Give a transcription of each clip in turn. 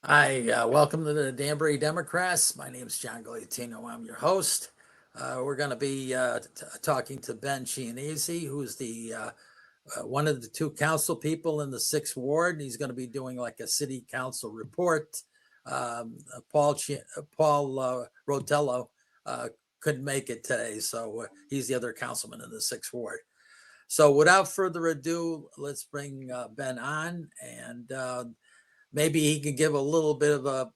Hi, welcome to the Danbury Democrats. My name is Gogliettino. I'm your host. We're going to be talking to Ben Chianese, who's the one of the two council people in the 6th Ward. He's going to be doing like a city council report. Paul Rotello couldn't make it today, so he's the other councilman in the 6th Ward. So without further ado, let's bring Ben on, and maybe he can give a little bit of a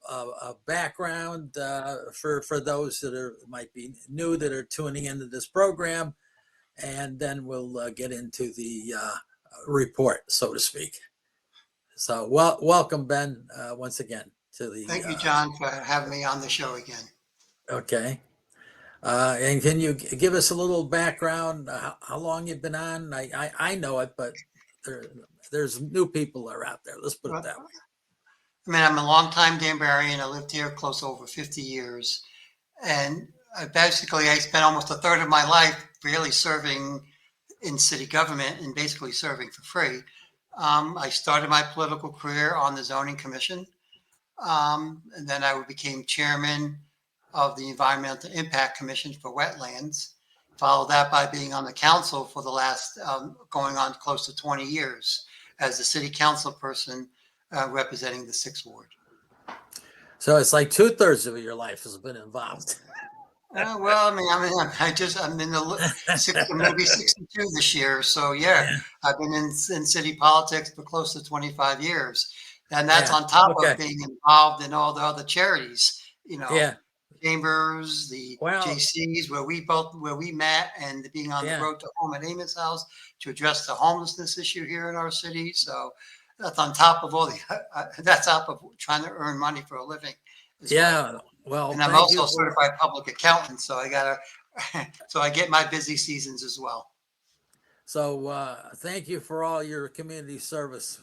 background for those that might be new that are tuning into this program, and then we'll get into the report, so to speak. So welcome, Ben, once again to the. Thank you, John, for having me on the show again. Okay. And can you give us a little background, how long you've been on? I know it, but there's new people that are out there. Let's put it that way. I mean, I'm a longtime Danburian. I lived here close to over 50 years. And I spent almost a third of my life really serving in city government and basically serving for free. I started my political career on the zoning commission. And then I became chairman of the Environmental Impact Commission for wetlands. Followed that by being on the council for the last, going on close to 20 years as a city council person representing the 6th Ward. So it's like 2/3 of your life has been involved. Well, I'm in the maybe 62 this year. So yeah, I've been in city politics for close to 25 years. And that's on top of being involved in all the other charities, Chambers, the JCs, where we met, and being on the road to home at Amos House to address the homelessness issue here in our city. So that's on top of that's on top of trying to earn money for a living. Well, and I'm also a certified public accountant, so I get my busy seasons as well. So thank you for all your community service,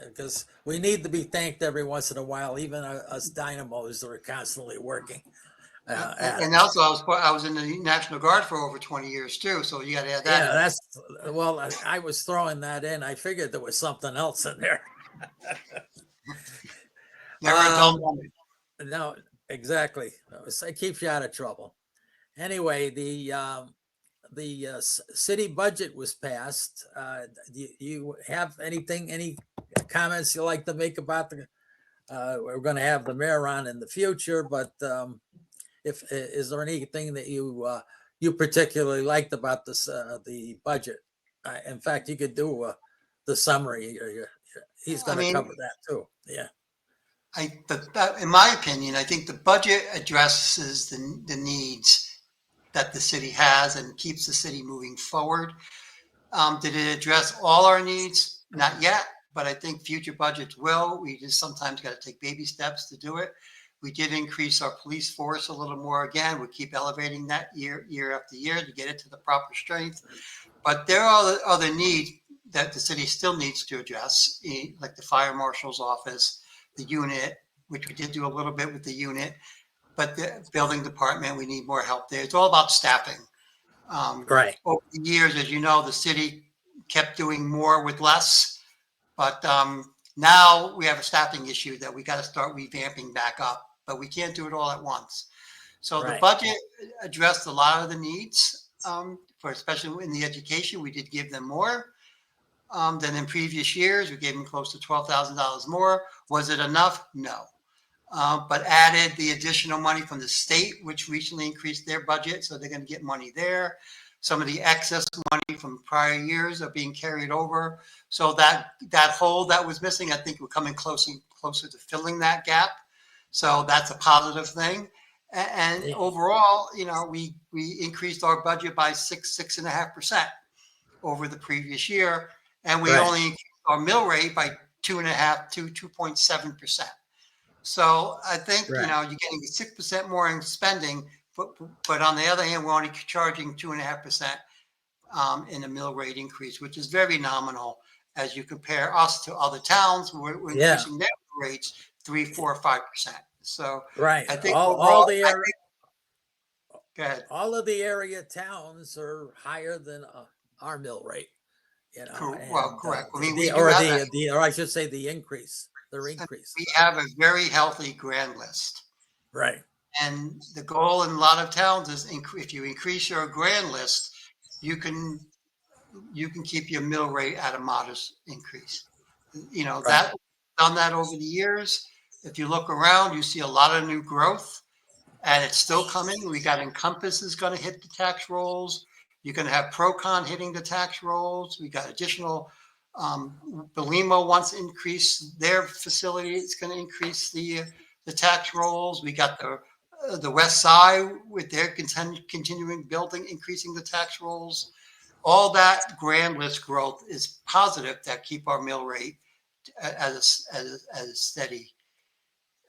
because we need to be thanked every once in a while, even us dynamos that are constantly working. And also, I was in the National Guard for over 20 years too, so you got to add that. Yeah, I was throwing that in. I figured there was something else in there. Never a dull moment. No, exactly. It keeps you out of trouble. Anyway, the city budget was passed. Do you have any comments you like to make about we're going to have the mayor on in the future, but is there anything that you particularly liked about the budget? In fact, you could do the summary. He's going to cover that too. Yeah. In my opinion, I think the budget addresses the needs that the city has and keeps the city moving forward. Did it address all our needs? Not yet, but I think future budgets will. We just sometimes got to take baby steps to do it. We did increase our police force a little more again. We keep elevating that year after year to get it to the proper strength. But there are other needs that the city still needs to address, like the fire marshal's office, the unit, which we did do a little bit with the unit, but the building department, we need more help there. It's all about staffing. Right. Over the years, as you know, the city kept doing more with less, but now we have a staffing issue that we got to start revamping back up, but we can't do it all at once. So the budget addressed a lot of the needs, especially in the education. We did give them more than in previous years. We gave them close to $12,000 more. Was it enough? No. but added the additional money from the state, which recently increased their budget, so they're going to get money there. Some of the excess money from prior years are being carried over. So that hole that was missing, I think we're coming closer to filling that gap. So that's a positive thing. And Yeah. overall, we increased our budget by 6.5% over the previous year, and we Right. only increased our mill rate by 2.5 to 2.7%. So I think Right. you're getting 6% more in spending, but on the other hand, we're only charging 2.5% in a mill rate increase, which is very nominal as you compare us to other towns. We're Yeah. increasing their rates 3, 4, 5%. So Right. I think All overall, the area, go ahead. all of the area towns are higher than our mill rate, Well, and correct. I mean, we do have that. or I should say the increase, their And increase. we have a very healthy grand list. Right. And the goal in a lot of towns is if you increase your grand list, you can keep your mill rate at a modest increase. Right. That done that over the years. If you look around, you see a lot of new growth, and it's still coming. We got Encompass is going to hit the tax rolls. You're going to have Procon hitting the tax rolls. We got additional. Belimo wants to increase their facility. It's going to increase the tax rolls. We got the West Side with their continuing building, increasing the tax rolls. All that grand list growth is positive that keep our mill rate as steady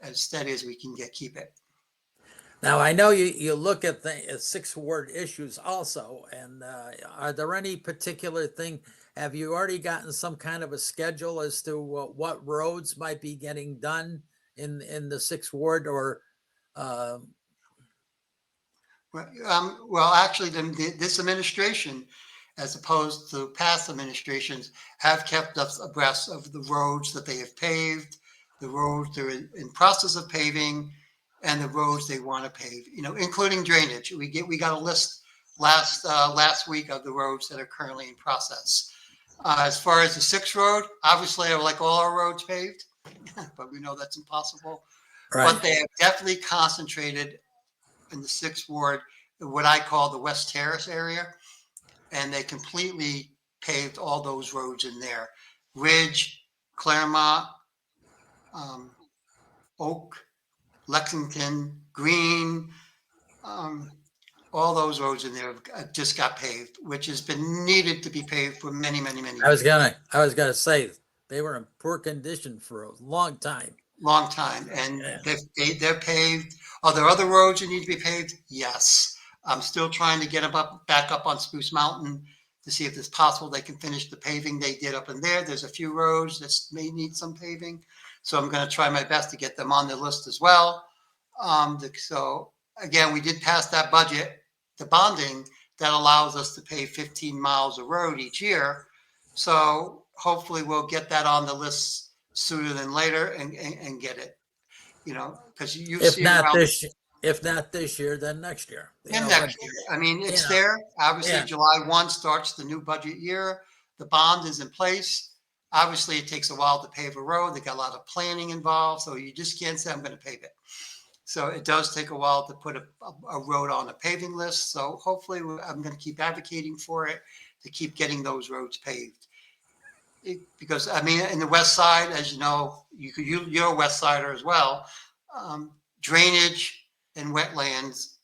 as we can keep it. Now, I know you look at the sixth ward issues also, and are there any particular thing? Have you already gotten some kind of a schedule as to what roads might be getting done in the sixth ward, or Well, actually, this administration, as opposed to past administrations, have kept us abreast of the roads that they have paved, the roads they're in process of paving, and the roads they want to pave. Including drainage. We got a list last week of the roads that are currently in process. As far as the 6th road, obviously, I would like all our roads paved, but we know that's impossible. right? But they have definitely concentrated in the 6th ward, what I call the West Terrace area, and they completely paved all those roads in there. Ridge, Claremont, Oak, Lexington, Green, all those roads in there just got paved, which has been needed to be paved for many, many, many years. I was gonna say they were in poor condition for a long time. Long time, and Yeah. they're paved. Are there other roads that need to be paved? Yes. I'm still trying to get them back up on Spruce Mountain to see if it's possible they can finish the paving they did up in there. There's a few roads that may need some paving, so I'm going to try my best to get them on the list as well. So again, we did pass that budget, the bonding that allows us to pave 15 miles of road each year. So hopefully we'll get that on the list sooner than later and get it, because you If see not around this year, then next year. and next year. I mean, it's you know, there. Obviously, yeah. July 1 starts the new budget year. The bond is in place. Obviously, it takes a while to pave a road. They got a lot of planning involved, so you just can't say I'm going to pave it. So it does take a while to put a road on a paving list. So hopefully, I'm going to keep advocating for it to keep getting those roads paved. Because I mean, in the West Side, as you know, you're a West Sider as well. Drainage and wetlands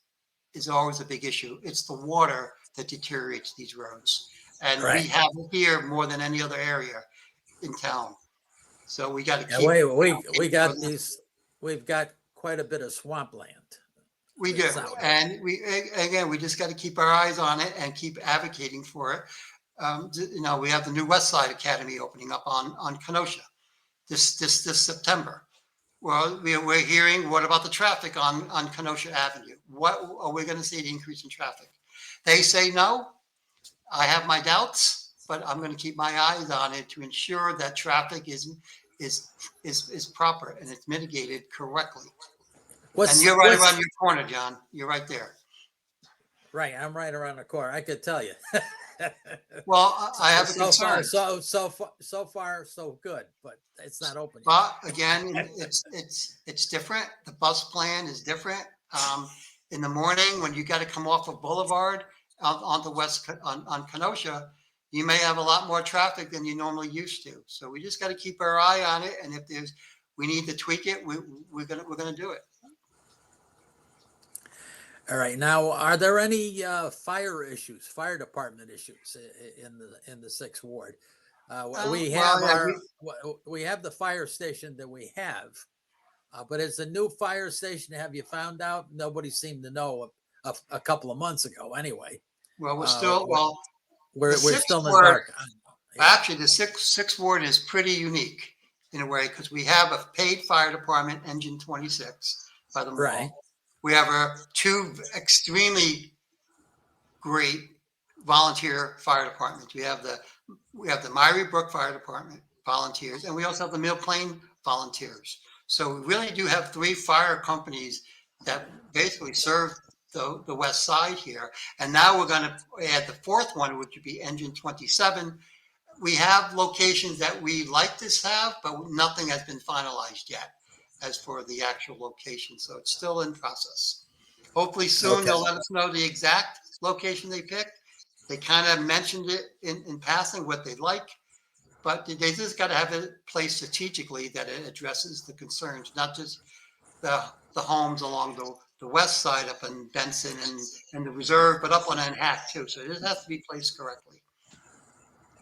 is always a big issue. It's the water that deteriorates these roads, and Right. we have it here more than any other area in town. So we got to Yeah, keep. we got we've got quite a bit of swampland. We do, out there. and we just got to keep our eyes on it and keep advocating for it. We have the new West Side Academy opening up on Kenosha this September. Well, we're hearing, what about the traffic on Kenosha Avenue? What are we going to see the increase in traffic? They say no. I have my doubts, but I'm going to keep my eyes on it to ensure that traffic is proper and it's mitigated correctly. And you're right around your corner, John. You're right there. Right, I'm right around the corner. I could tell you. Well, I have a So far, concern. so far, so good, but it's not open yet. But again, it's different. The bus plan is different. In the morning, when you got to come off of Boulevard on the west on Kenosha, you may have a lot more traffic than you normally used to. So we just got to keep our eye on it. And if we need to tweak it, we're gonna do it. All right, now, are there any fire department issues in the sixth ward? We Well, have yeah, we have the fire station that we have, but it's a new fire station. Have you found out? Nobody seemed to know a couple of months ago. Anyway, well, we're uh, still well. The we're sixth still in the ward, dark. Yeah, actually, the sixth ward is pretty unique in a way because we have a paid fire department, Engine 26, by the right. mall. We have two extremely great volunteer fire departments. We have the Myrie Brook Fire Department volunteers, and we also have the Mill Plain volunteers. So we really do have three fire companies that basically serve the west side here. And now we're going to add the fourth one, which would be Engine 27. We have locations that we like to have, but nothing has been finalized yet as for the actual location. So it's still in process. Hopefully soon Okay. they'll let us know the exact location they picked. They kind of mentioned it in passing what they'd like, but they just got to have it placed strategically that it addresses the concerns, not just the homes along the west side up in Benson and the reserve, but up on Hack too. So it just has to be placed correctly.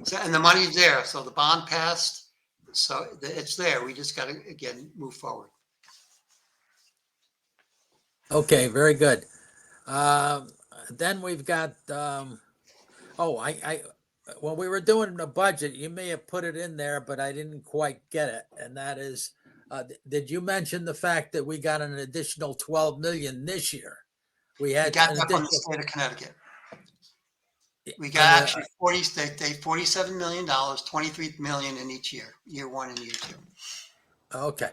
So, and the money's there. So the bond passed. So it's there. We just got to, again, move forward. Okay, very good. Um, then we've got, when we were doing the budget, you may have put it in there, but I didn't quite get it. And that is, did you mention the fact that we got an additional 12 million this year? We We had got an that from the additional, state of Connecticut. We on got the- actually $47 million, 23 million in each year one and year two. okay.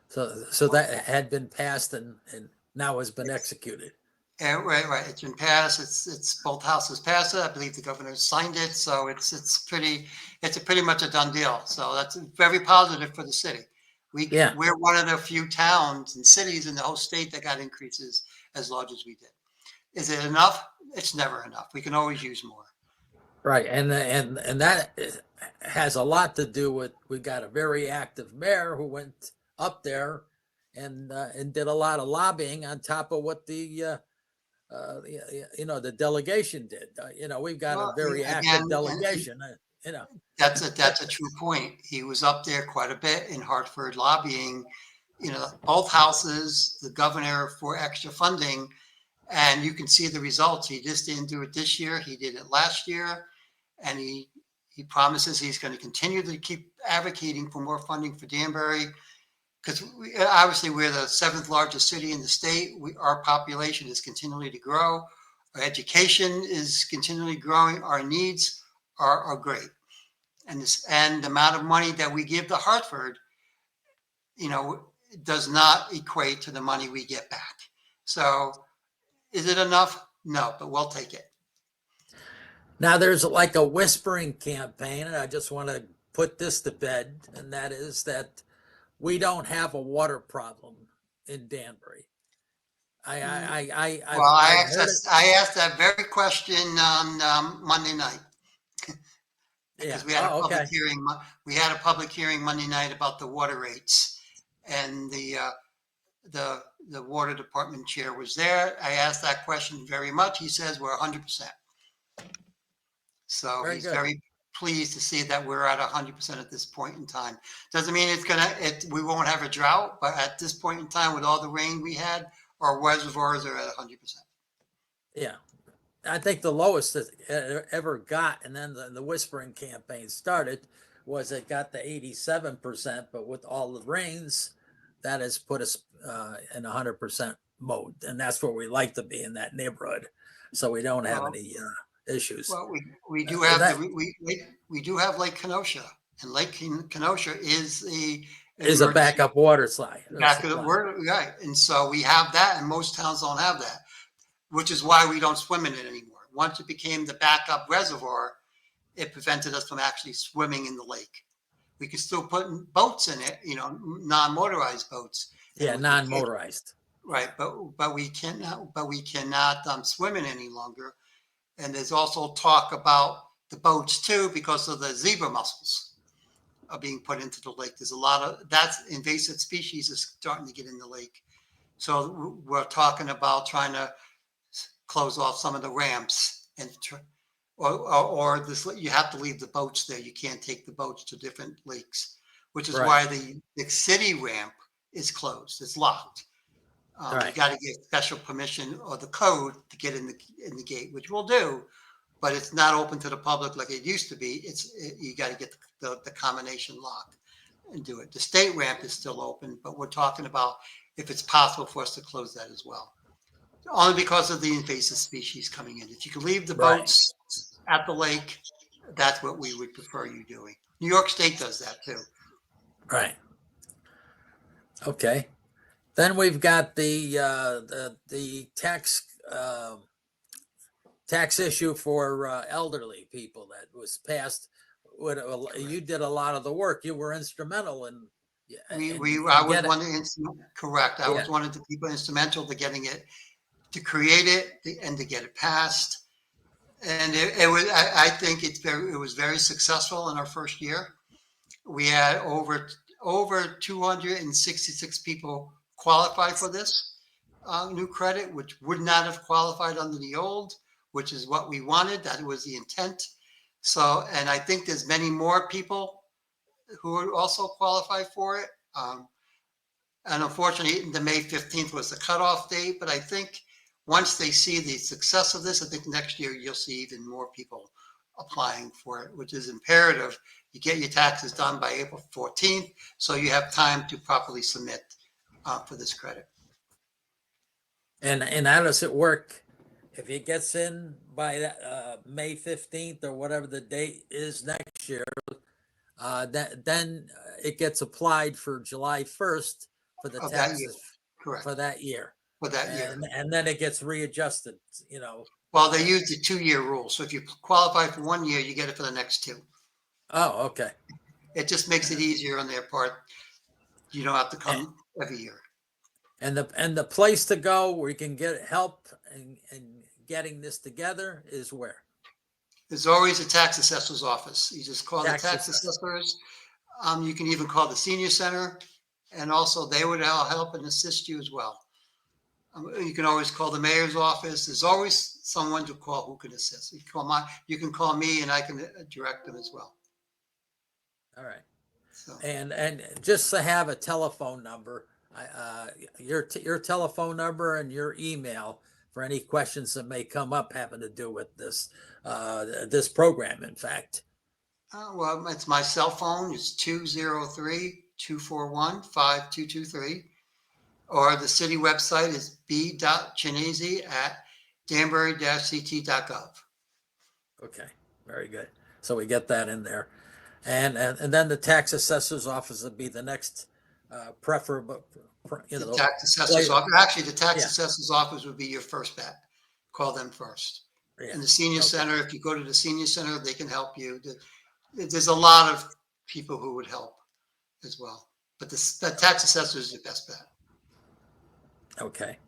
So that had been passed and now has been executed. Yeah, right. It's been passed. It's both houses passed it. I believe the governor signed it. So it's pretty much a done deal. So that's very positive for the city. Yeah. We're one of the few towns and cities in the whole state that got increases as large as we did. Is it enough? It's never enough. We can always use more. Right, and that has a lot to do with, we got a very active mayor who went up there and did a lot of lobbying on top of what the the delegation did. We've got a Well, very again, active delegation. You know, that's a true point. He was up there quite a bit in Hartford lobbying, both houses, the governor for extra funding, and you can see the results. He just didn't do it this year. He did it last year, and he promises he's going to continue to keep advocating for more funding for Danbury because obviously we're the seventh largest city in the state. Our population is continually to grow. Our education is continually growing. Our needs are great. And the amount of money that we give to Hartford, does not equate to the money we get back. So is it enough? No, but we'll take it. now there's like a whispering campaign, and I just want to put this to bed, and that is that we don't have a water problem in Danbury. Well, I've heard it. I asked that very question on Monday night Yeah. because we had a Oh, public okay. hearing. We had a public hearing Monday night about the water rates, and the water department chair was there. I asked that question very much. He says we're 100%. So Very he's good. very pleased to see that we're at 100% at this point in time. Doesn't mean we won't have a drought, but at this point in time, with all the rain we had, our reservoirs are at 100%. Yeah. I think the lowest that it ever got, and then the whispering campaign started, was it got to 87%, but with all the rains, that has put us in 100% mode, and that's where we like to be, in that neighborhood, so we don't have Well, any issues. well, we do Uh, have that we do have Lake Kenosha, and Lake Kenosha is an is a emergency backup water supply. back of the word, right? And so we have that, and most towns don't have that. which is why we don't swim in it anymore. Once it became the backup reservoir, it prevented us from actually swimming in the lake. We could still put boats in it, non-motorized boats. Yeah, non-motorized. Right, but we cannot swim in any longer. And there's also talk about the boats too, because of the zebra mussels are being put into the lake. There's a lot of that's invasive species is starting to get in the lake. So we're talking about trying to close off some of the ramps and or this, you have to leave the boats there. You can't take the boats to different lakes, which is why the city ramp is closed. It's locked. You got to get special permission or the code to get in the gate, which we'll do, but it's not open to the public like it used to be. You got to get the combination lock and do it. The state ramp is still open, but we're talking about if it's possible for us to close that as well. Only because of the invasive species coming in. If you can leave the boats at the lake, that's what we would prefer you doing. New York State does that too. Right. Okay. Then we've got the tax issue for elderly people that was passed. You did a lot of the work. You were instrumental in. I was one of correct. I was one of the people instrumental to getting it, to create it, and to get it passed. And it was. I think it was very successful in our first year. We had over 266 people qualified for this new credit, which would not have qualified under the old, which is what we wanted. That was the intent. So, and I think there's many more people who would also qualify for it. And unfortunately, the May 15th was the cutoff date. But I think once they see the success of this, I think next year you'll see even more people applying for it, which is imperative. You get your taxes done by April 14th, so you have time to properly submit for this credit. And how does it work? If it gets in by that, May 15th or whatever the date is next year, then it gets applied for July 1st for the taxes for that year. For that year. And then it gets readjusted, Well, they use the 2-year rule. So if you qualify for 1 year, you get it for the next 2. Oh, okay. It just makes it easier on their part. You don't have to come every year. And the place to go where you can get help in getting this together is where? There's always a tax assessor's office. You just call the tax assessors. You can even call the senior center, and also they would help and assist you as well. You can always call the mayor's office. There's always someone to call who can assist. You can call me, and I can direct them as well. All right. So. And just to have a telephone number, your telephone number and your email for any questions that may come up having to do with this this program. In fact. Well, it's my cell phone. It's 203-241-5223. Or the city website is b.chianese@danbury-ct.gov. Okay, very good. So we get that in there. And then the tax assessor's office would be the next preferable. The tax assessor's office. Actually, the tax assessor's office would be your first bet. Call them first. Yeah. And the senior center, if you go to the senior center, they can help you. There's a lot of people who would help as well. But the tax assessor is your best bet. Okay.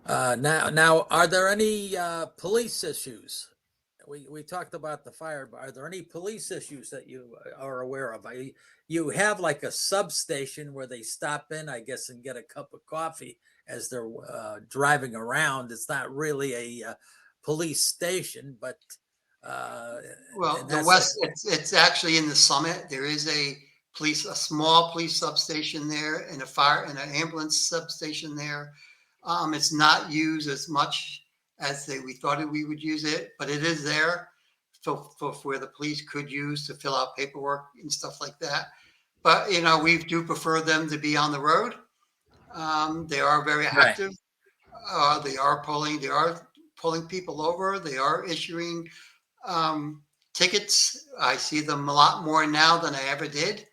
Now, are there any police issues? We talked about the fire, but are there any police issues that you are aware of? You have like a substation where they stop in, I guess, and get a cup of coffee as they're driving around. It's not really a police station, but well, the west. It's actually in the summit. There is a small police substation there, and an ambulance substation there. It's not used as much as we thought we would use it, but it is there for where the police could use to fill out paperwork and stuff like that. But we do prefer them to be on the road. They are very active. They are pulling people over. They are issuing tickets. I see them a lot more now than I ever did.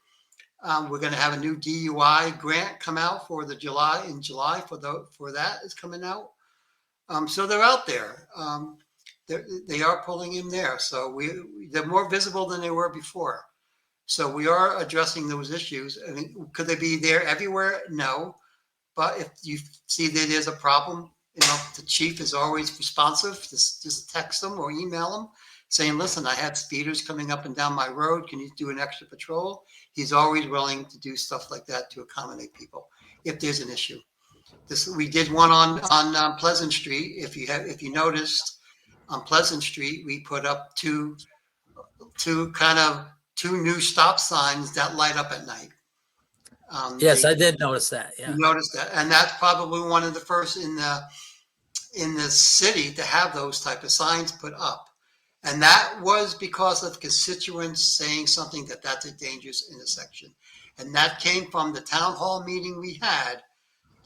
We're going to have a new DUI grant come out for July for that is coming out. So they're out there. They are pulling in there. So they're more visible than they were before. So we are addressing those issues. I mean, could they be there everywhere? No. But if you see that there's a problem, the chief is always responsive. Just text them or email them saying, listen, I had speeders coming up and down my road. Can you do an extra patrol? He's always willing to do stuff like that to accommodate people if there's an issue. We did one on Pleasant Street. If you noticed, on Pleasant Street, we put up two new stop signs that light up at night. Yes, I did notice that. Yeah. You noticed that, and that's probably one of the first in the city to have those type of signs put up, and that was because of constituents saying something that's a dangerous intersection, and that came from the town hall meeting we had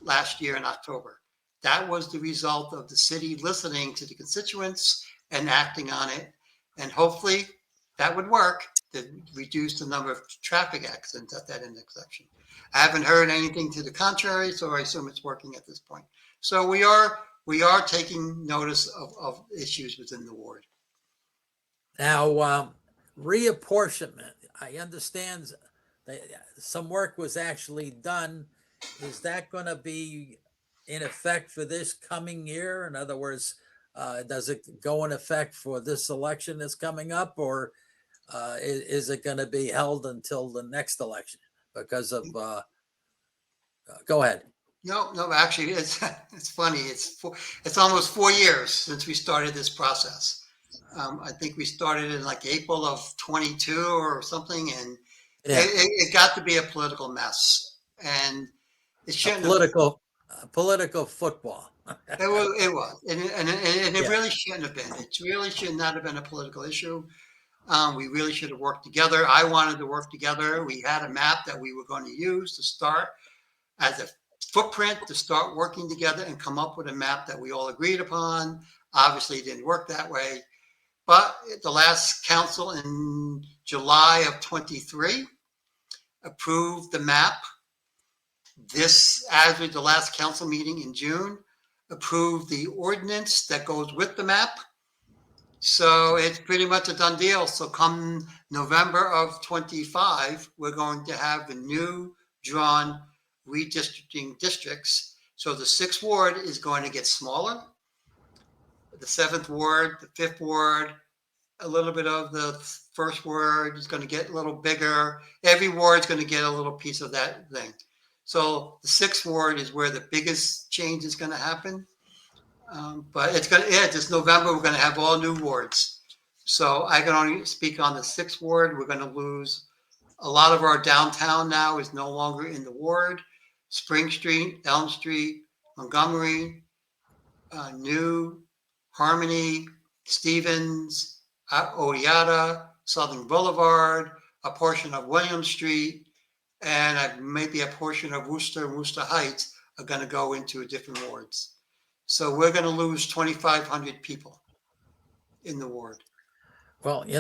last year in October. That was the result of the city listening to the constituents and acting on it, and hopefully that would work to reduce the number of traffic accidents at that intersection. I haven't heard anything to the contrary, so I assume it's working at this point. So we are taking notice of issues within the ward. Now, reapportionment. I understand that some work was actually done. Is that going to be in effect for this coming year? In other words, does it go in effect for this election that's coming up, or is it going to be held until the next election because of? Go ahead. No, actually, it's funny. It's almost 4 years since we started this process. I think we started in like April of 22 or something, and it got to be a political mess, and it shouldn't. Political football. It was, and it really shouldn't have been. It really should not have been a political issue. We really should have worked together. I wanted to work together. We had a map that we were going to use to start as a footprint to start working together and come up with a map that we all agreed upon. Obviously, it didn't work that way. But the last council in July of 23 approved the map. This, as with the last council meeting in June, approved the ordinance that goes with the map. So it's pretty much a done deal. So come November of 25, we're going to have the new drawn redistricting districts. So the 6th ward is going to get smaller. The 7th ward, the 5th ward, a little bit of the 1st ward is going to get a little bigger. Every ward is going to get a little piece of that thing. So the 6th ward is where the biggest change is going to happen. But it's going to, this November, we're going to have all new wards. So I can only speak on the 6th ward. We're going to lose a lot of our downtown now is no longer in the ward. Spring Street, Elm Street, Montgomery, New, Harmony, Stevens, Odeata, Southern Boulevard, a portion of William Street, and maybe a portion of Worcester Heights are going to go into different wards. So we're going to lose 2,500 people in the ward. Well, you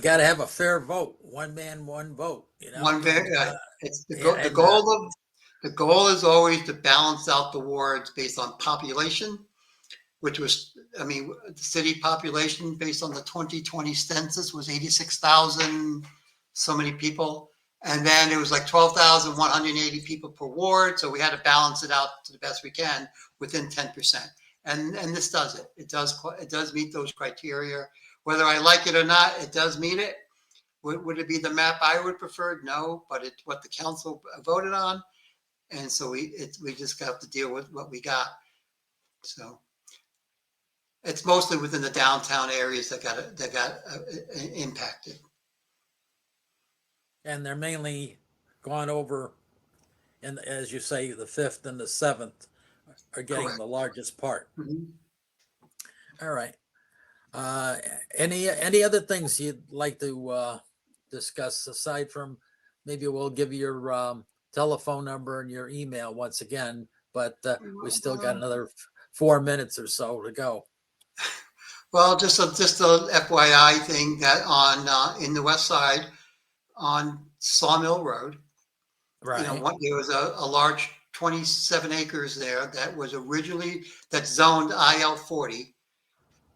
got to have a fair vote. One man, one vote. It's the goal is always to balance out the wards based on population, which was, the city population based on the 2020 census was 86,000, so many people. And then it was like 12,180 people per ward. So we had to balance it out to the best we can within 10%. And this does it. It does meet those criteria. Whether I like it or not, it does meet it. Would it be the map I would prefer? No, but it's what the council voted on. And so we just got to deal with what we got. So it's mostly within the downtown areas that got impacted. And they're mainly gone over, and as you say, the 5th and the 7th are getting Correct. The largest part. Mm-hmm. All right. Any other things you'd like to discuss aside from maybe we'll give you your telephone number and your email once again, but we still got another 4 minutes or so to go. Well, just a FYI thing that on in the west side on Sawmill Road, Right. There was a large 27 acres there that was originally, that's zoned IL 40,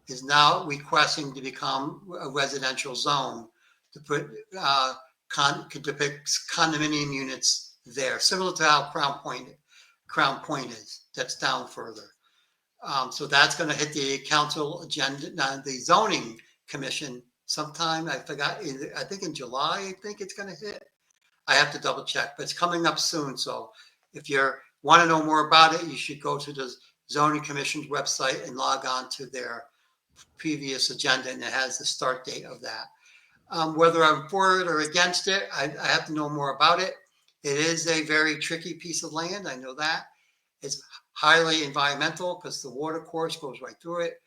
is now requesting to become a residential zone to put to pick condominium units there, similar to how Crown Point is. That's down further. So that's going to hit the council agenda, the zoning commission sometime. I forgot. I think in July. I think it's going to hit. I have to double check, but it's coming up soon. So if you want to know more about it, you should go to the zoning commission's website and log on to their previous agenda, and it has the start date of that. Whether I'm for it or against it, I have to know more about it. It is a very tricky piece of land. I know that. It's highly environmental because the water course goes right through it.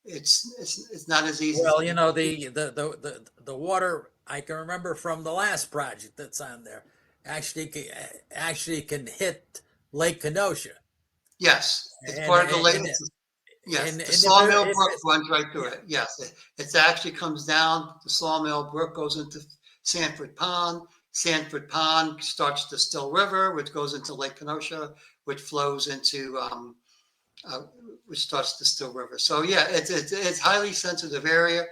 It's not as easy. Well, the water, I can remember from the last project that's on there, actually can hit Lake Kenosha. Yes, it's part of the lake. Yes, the Sawmill Brook runs right through it. Yes, it actually comes down. The Sawmill Brook goes into Sanford Pond. Sanford Pond starts the Still River, which goes into Lake Kenosha, which flows into which starts the Still River. So yeah, it's highly sensitive area.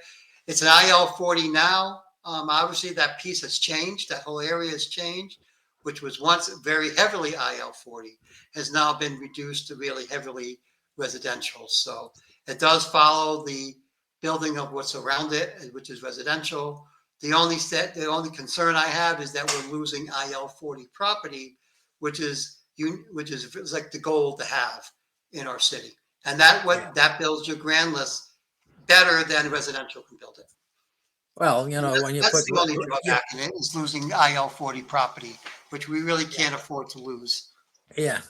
It's an IL 40 now. Obviously, that piece has changed. That whole area has changed, which was once very heavily IL 40, has now been reduced to really heavily residential. So it does follow the building of what's around it, which is residential. The only concern I have is that we're losing IL 40 property, which is like the goal to have in our city. And that builds your grand list better than residential can build it. Well, when you that's put the only drawback in it is losing IL 40 property, which we really can't afford to lose. yeah,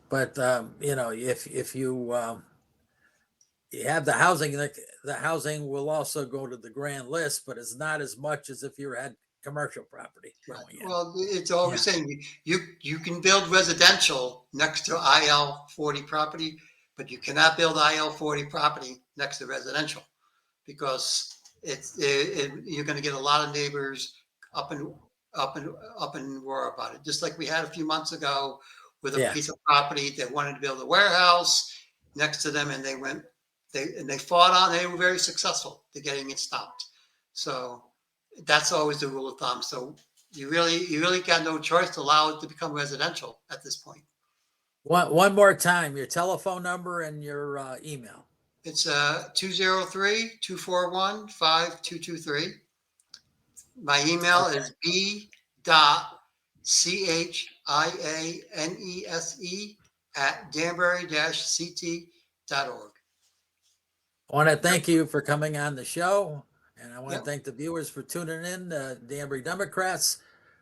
but if you have the housing, the housing will also go to the grand list, but it's not as much as if you had commercial property going in. Well, it's always saying you can build residential next to IL 40 property, but you cannot build IL 40 property next to residential because you're going to get a lot of neighbors up and roar about it. Just like we had a few months ago with a piece of property that wanted to build a warehouse next to them, and they fought on. They were very successful to getting it stopped. So that's always the rule of thumb. So you really got no choice to allow it to become residential at this point. One more time, your telephone number and your email. It's 203-241-5223. My email is b.chianese@danbury-ct.org. I want to thank you for coming on the show, and I want to thank the viewers for tuning in. Danbury Democrats.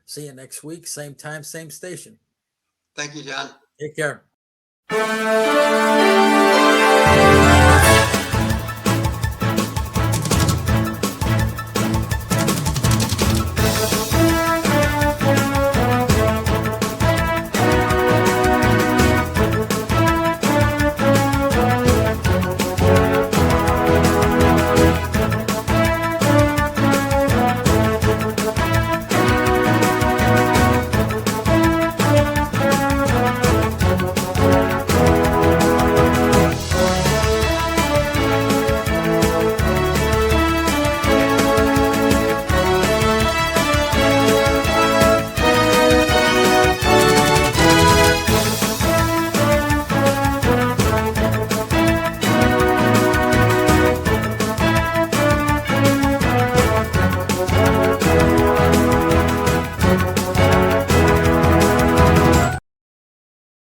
See you next week, same time, same station. Thank you, John. Take care.